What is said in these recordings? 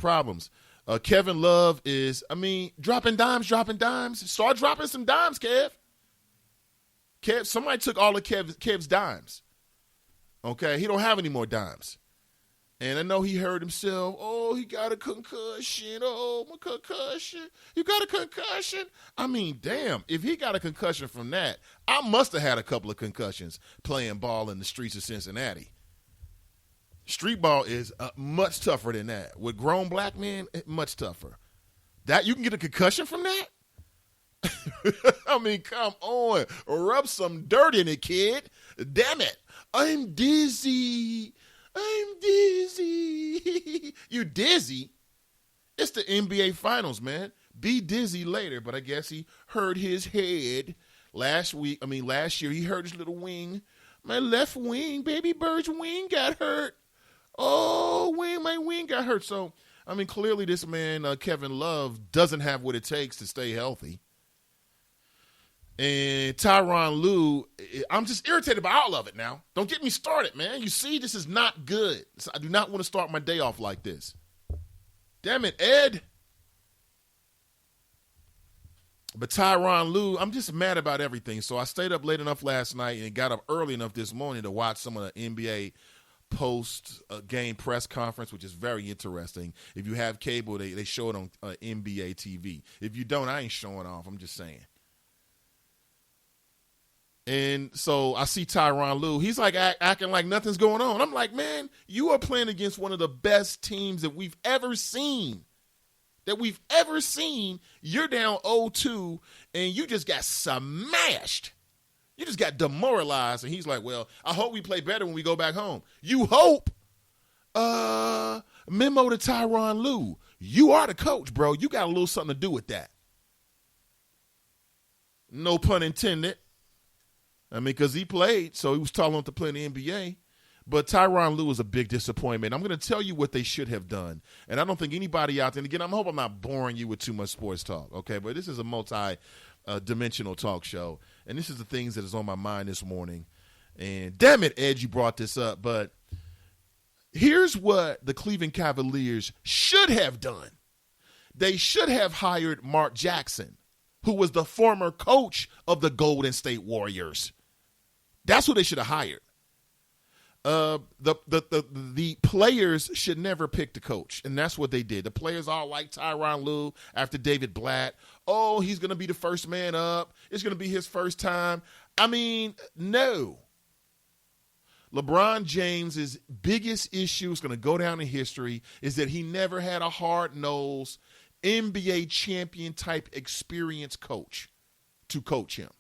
problems. Kevin Love is, dropping dimes. Start dropping some dimes, Kev. Somebody took all of Kev's dimes. Okay, he don't have any more dimes. And I know he hurt himself. Oh, he got a concussion. Oh, my concussion. You got a concussion? Damn, if he got a concussion from that, I must have had a couple of concussions playing ball in the streets of Cincinnati. Street ball is much tougher than that. With grown black men, much tougher. That you can get a concussion from that? Come on. Rub some dirt in it, kid. Damn it. I'm dizzy. You dizzy? It's the NBA Finals, man. Be dizzy later, but I guess he hurt his head last year. He hurt his little wing. My left wing, baby bird's wing got hurt. Oh, my wing got hurt. So, clearly this man, Kevin Love, doesn't have what it takes to stay healthy. And Tyronn Lue, I'm just irritated by all of it now. Don't get me started, man. You see, this is not good. So I do not want to start my day off like this. Damn it, Ed. But Tyronn Lue, I'm just mad about everything. So I stayed up late enough last night and got up early enough this morning to watch some of the NBA post-game press conference, which is very interesting. If you have cable, they show it on NBA TV. If you don't, I ain't showing off. I'm just saying. And so I see Tyronn Lue. He's like acting like nothing's going on. I'm like, man, you are playing against one of the best teams that we've ever seen. You're down 0-2, and you just got smashed. You just got demoralized. And he's like, well, I hope we play better when we go back home. You hope? Memo to Tyronn Lue. You are the coach, bro. You got a little something to do with that. No pun intended. Because he played, so he was tall enough to play in the NBA. But Tyronn Lue is a big disappointment. I'm going to tell you what they should have done. And I don't think anybody out there, and again, I hope I'm not boring you with too much sports talk, okay? But this is a multi-dimensional talk show. And this is the things that is on my mind this morning. And damn it, Ed, you brought this up. But here's what the Cleveland Cavaliers should have done. They should have hired Mark Jackson, who was the former coach of the Golden State Warriors. That's who they should have hired. The players should never pick the coach, and that's what they did. The players all like Tyronn Lue after David Blatt. Oh, he's going to be the first man up. It's going to be his first time. No. LeBron James's biggest issue is going to go down in history is that he never had a hard-nosed NBA champion-type experienced coach to coach him.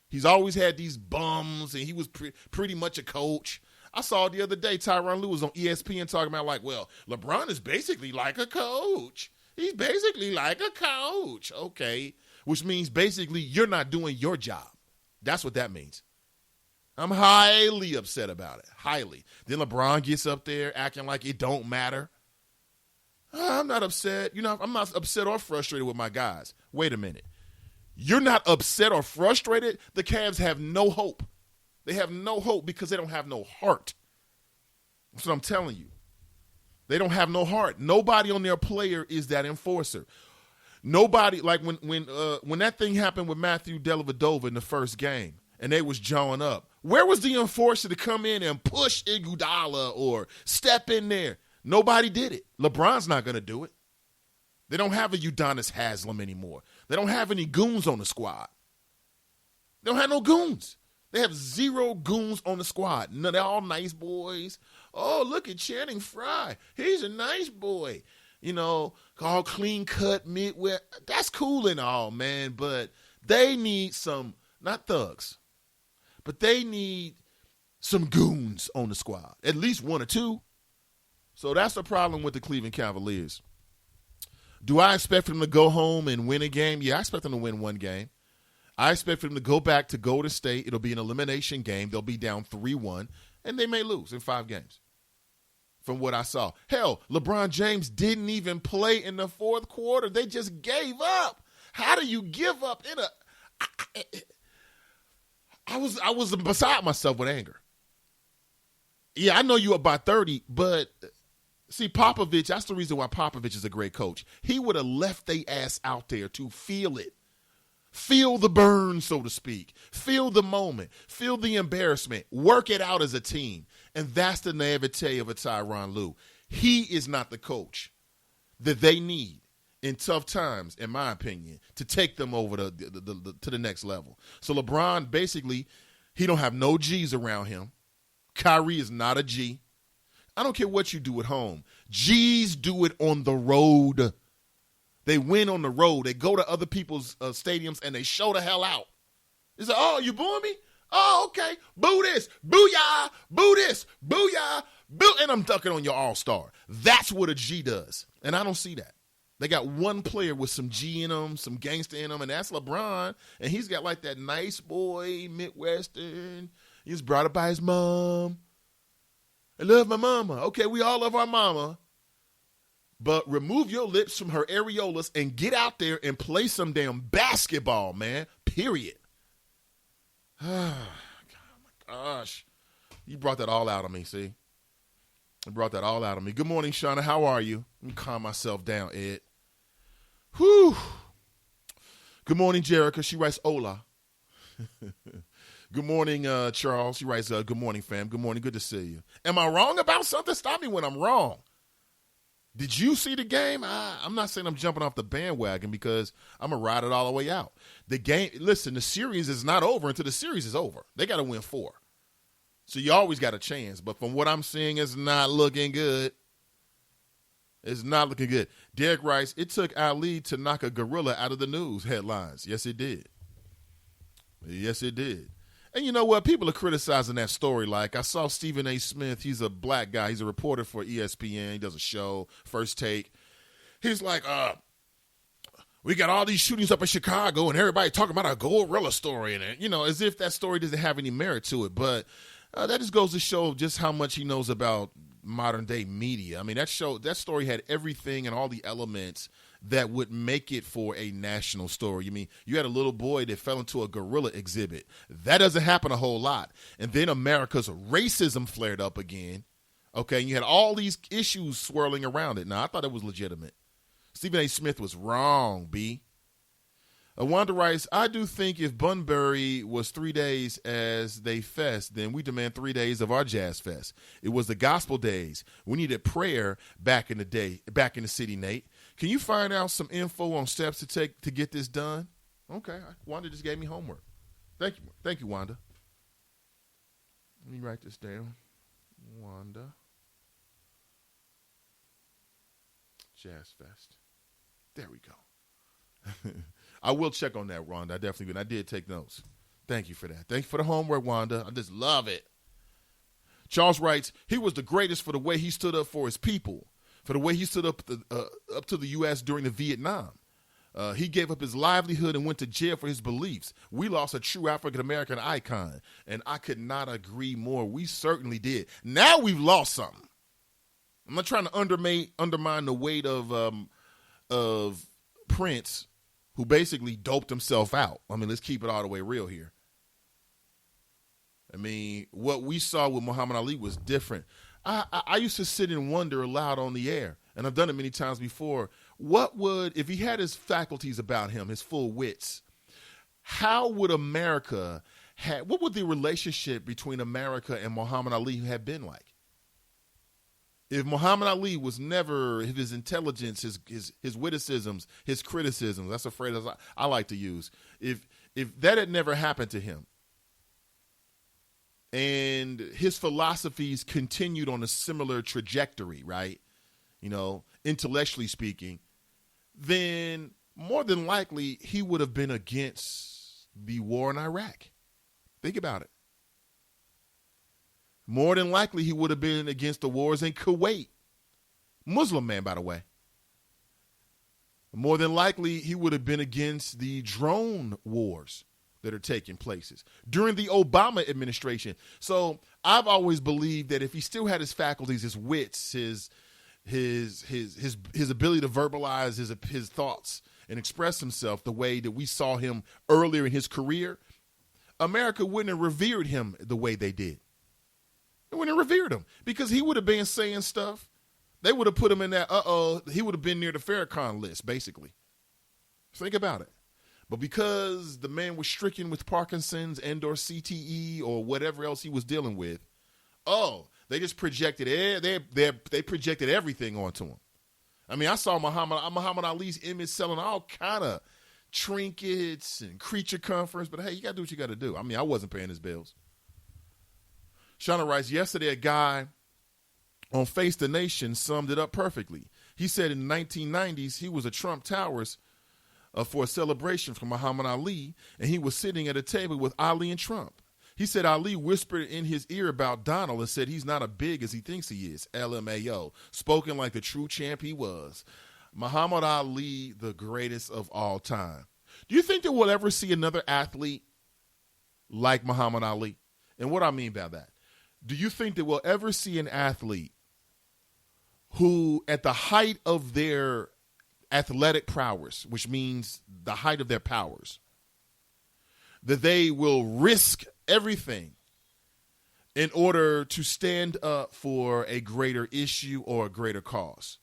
He's always had these bums, and he was pretty much a coach. I saw the other day Tyronn Lue was on ESPN talking about LeBron is basically like a coach. He's basically like a coach. Okay, which means basically you're not doing your job. That's what that means. I'm highly upset about it. Highly. Then LeBron gets up there acting like it don't matter. I'm not upset. I'm not upset or frustrated with my guys. Wait a minute. You're not upset or frustrated? The Cavs have no hope. They have no hope because they don't have no heart. That's what I'm telling you. They don't have no heart. Nobody on their player is that enforcer. Nobody, like when that thing happened with Matthew Dellavedova in the first game and they was jawing up, where was the enforcer to come in and push Iguodala or step in there? Nobody did it. LeBron's not going to do it. They don't have a Udonis Haslem anymore. They don't have any goons on the squad. They don't have no goons. They have zero goons on the squad. No, they're all nice boys. Oh, look at Channing Frye. He's a nice boy. All clean cut, Midwest. That's cool and all, man, but they need some, not thugs, but they need some goons on the squad. At least one or two. So that's the problem with the Cleveland Cavaliers. Do I expect them to go home and win a game? Yeah, I expect them to win one game. I expect them to go back to Golden State. It'll be an elimination game. They'll be down 3-1, and they may lose in 5 games from what I saw. Hell, LeBron James didn't even play in the fourth quarter. They just gave up. How do you give up in a – I was beside myself with anger. Yeah, I know you up by 30, but See, Popovich, that's the reason why Popovich is a great coach. He would have left their ass out there to feel it. Feel the burn, so to speak. Feel the moment. Feel the embarrassment. Work it out as a team. And that's the naivete of a Tyronn Lue. He is not the coach that they need in tough times, in my opinion, to take them over to the next level. So LeBron, basically, he don't have no G's around him. Kyrie is not a G. I don't care what you do at home. G's do it on the road. They win on the road. They go to other people's stadiums and they show the hell out. It's like, oh, you booing me? Oh, okay. Boo this. Booyah. Boo this. Booyah. Boo. And I'm ducking on your all-star. That's what a G does. And I don't see that. They got one player with some G in him, some gangster in him, and that's LeBron. And he's got like that nice boy, Midwestern. He was brought up by his mom. I love my mama. Okay, we all love our mama. But remove your lips from her areolas and get out there and play some damn basketball, man. Period. Oh, my gosh. You brought that all out of me, see? You brought that all out of me. Good morning, Shauna. How are you? Let me calm myself down, Ed. Whew. Good morning, Jerica. She writes, hola. Good morning, Charles. She writes, good morning, fam. Good morning. Good to see you. Am I wrong about something? Stop me when I'm wrong. Did you see the game? I'm not saying I'm jumping off the bandwagon because I'm going to ride it all the way out. The game, listen, the series is not over until the series is over. They got to win 4. So you always got a chance. But from what I'm seeing, it's not looking good. It's not looking good. Derek writes, it took Ali to knock a gorilla out of the news headlines. Yes, it did. Yes, it did. And you know what? People are criticizing that story. Like, I saw Stephen A. Smith. He's a black guy. He's a reporter for ESPN. He does a show, First Take. He's like, we got all these shootings up in Chicago, and everybody talking about a gorilla story in it. You know, as if that story doesn't have any merit to it. But that just goes to show just how much he knows about modern-day media. I mean, that story had everything and all the elements that would make it for a national story. You mean, you had a little boy that fell into a gorilla exhibit. That doesn't happen a whole lot. And then America's racism flared up again. Okay, and you had all these issues swirling around it. Now, I thought it was legitimate. Stephen A. Smith was wrong, B. Wanda writes, I do think if Bunbury was 3 days as they fest, then we demand 3 days of our jazz fest. It was the gospel days. We needed prayer back in the city, Nate. Can you find out some info on steps to take to get this done? Okay. Wanda just gave me homework. Thank you. Thank you, Wanda. Let me write this down. Wanda. Jazz Fest. There we go. I will check on that, Wanda. I definitely will. I did take notes. Thank you for that. Thank you for the homework, Wanda. I just love it. Charles writes, he was the greatest for the way he stood up for his people, for the way he stood up to the U.S. during the Vietnam. He gave up his livelihood and went to jail for his beliefs. We lost a true African-American icon, and I could not agree more. We certainly did. Now we've lost something. I'm not trying to undermine the weight of Prince, who basically doped himself out. I mean, let's keep it all the way real here. I mean, what we saw with Muhammad Ali was different. I used to sit and wonder aloud on the air, and I've done it many times before, if he had his faculties about him, his full wits, how would America what would the relationship between America and Muhammad Ali have been like? If Muhammad Ali was never, his intelligence, his witticisms, his criticisms, that's a phrase I like to use. If that had never happened to him, and his philosophies continued on a similar trajectory, right? You know, intellectually speaking, then more than likely he would have been against the war in Iraq. Think about it. More than likely, he would have been against the wars in Kuwait. Muslim man, by the way. More than likely, he would have been against the drone wars that are taking places during the Obama administration. So I've always believed that if he still had his faculties, his wits, his ability to verbalize his thoughts and express himself the way that we saw him earlier in his career, America wouldn't have revered him the way they did. They wouldn't have revered him because he would have been saying stuff They would have put him in that, he would have been near the Farrakhan list, basically. Think about it. But because the man was stricken with Parkinson's and or CTE or whatever else he was dealing with, they just projected they projected everything onto him. I mean, I saw Muhammad Ali's image selling all kind of trinkets and creature comforts, but hey, you got to do what you got to do. I mean, I wasn't paying his bills. Shauna writes, yesterday a guy on Face the Nation summed it up perfectly. He said in the 1990s he was at Trump Towers for a celebration for Muhammad Ali, and he was sitting at a table with Ali and Trump. He said Ali whispered in his ear about Donald and said he's not as big as he thinks he is. LMAO. Spoken like the true champ he was. Muhammad Ali, the greatest of all time. Do you think that we'll ever see another athlete like Muhammad Ali? And what I mean by that, do you think that we'll ever see an athlete who, at the height of their athletic prowess, which means the height of their powers, that they will risk everything in order to stand up for a greater issue or a greater cause?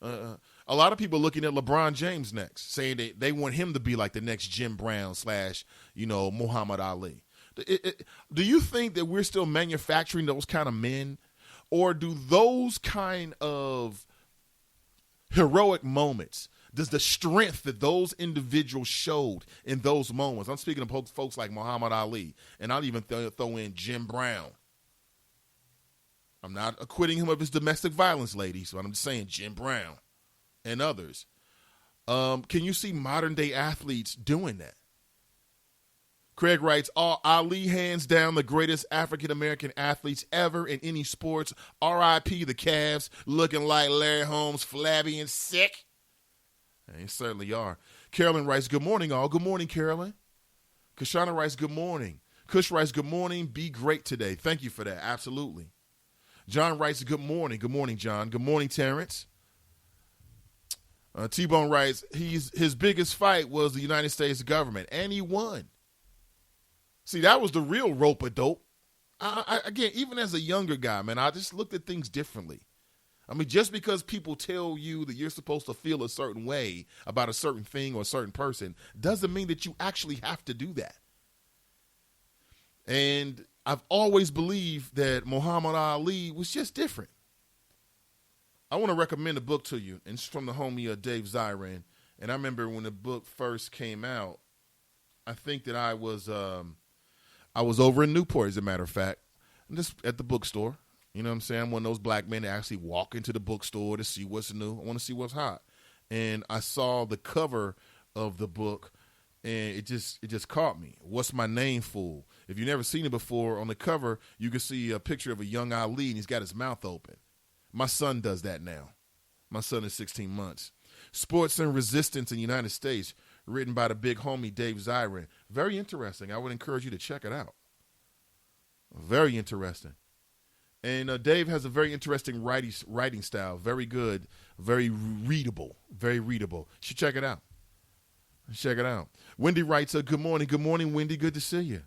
A lot of people looking at LeBron James next, saying that they want him to be like the next Jim Brown / Muhammad Ali. Do you think that we're still manufacturing those kind of men, or do those kind of heroic moments, does the strength that those individuals showed in those moments, I'm speaking of folks like Muhammad Ali, and I'll even throw in Jim Brown. I'm not acquitting him of his domestic violence, ladies, but I'm just saying Jim Brown and others. Can you see modern day athletes doing that? Craig writes, Ali hands down the greatest African-American athletes ever in any sports. R.I.P. the Cavs, looking like Larry Holmes, flabby and sick. They certainly are. Carolyn writes, good morning, all. Good morning, Carolyn. Kashana writes, good morning. Kush writes, good morning. Be great today. Thank you for that. Absolutely. John writes, good morning. Good morning, John. Good morning, Terrence. T-Bone writes, his biggest fight was the United States government, and he won. See, that was the real rope-a-dope. Again, even as a younger guy, man, I just looked at things differently. I mean, just because people tell you that you're supposed to feel a certain way about a certain thing or a certain person doesn't mean that you actually have to do that. And I've always believed that Muhammad Ali was just different. I want to recommend a book to you, and it's from the homie Dave Zirin. And I remember when the book first came out, I think that I was over in Newport, as a matter of fact, just at the bookstore. You know what I'm saying? I'm one of those black men that actually walk into the bookstore to see what's new. I want to see what's hot. And I saw the cover of the book, and it just caught me. What's My Name, Fool? If you've never seen it before, on the cover, you can see a picture of a young Ali, and he's got his mouth open. My son does that now. My son is 16 months. Sports and Resistance in the United States, written by the big homie Dave Zirin. Very interesting. I would encourage you to check it out. Very interesting. And Dave has a very interesting writing style. Very good. Very readable. Very readable. You should check it out. Check it out. Wendy writes, good morning. Good morning, Wendy. Good to see you.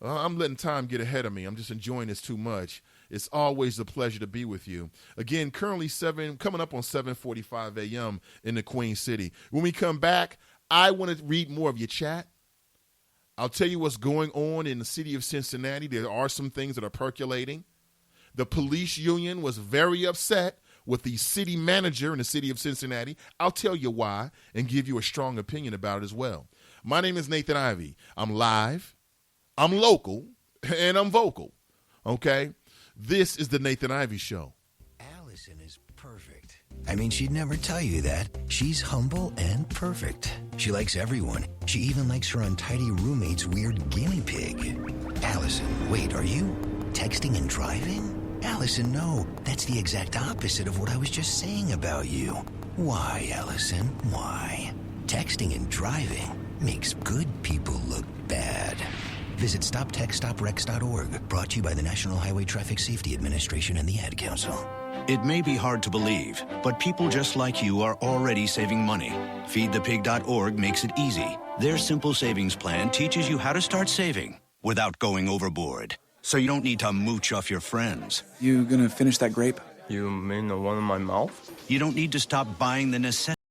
I'm letting time get ahead of me. I'm just enjoying this too much. It's always a pleasure to be with you. Again, currently coming up on 7:45 a.m. in the Queen City. When we come back, I want to read more of your chat. I'll tell you what's going on in the city of Cincinnati. There are some things that are percolating. The police union was very upset with the city manager in the city of Cincinnati. I'll tell you why and give you a strong opinion about it as well. My name is Nathan Ivey. I'm live, I'm local, and I'm vocal. Okay? This is the Nathan Ivey Show. Allison is perfect. I mean, she'd never tell you that. She's humble and perfect. She likes everyone. She even likes her untidy roommate's weird guinea pig. Allison, wait, are you texting and driving? Allison, no. That's the exact opposite of what I was just saying about you. Why, Allison? Why? Texting and driving makes good people look bad. Visit StopTextStopWrecks.org. Brought to you by the National Highway Traffic Safety Administration and the Ad Council. It may be hard to believe, but people just like you are already saving money. FeedThePig.org makes it easy. Their simple savings plan teaches you how to start saving without going overboard. So you don't need to mooch off your friends. You gonna finish that grape? You mean the one in my mouth? You don't need to stop buying the necessities.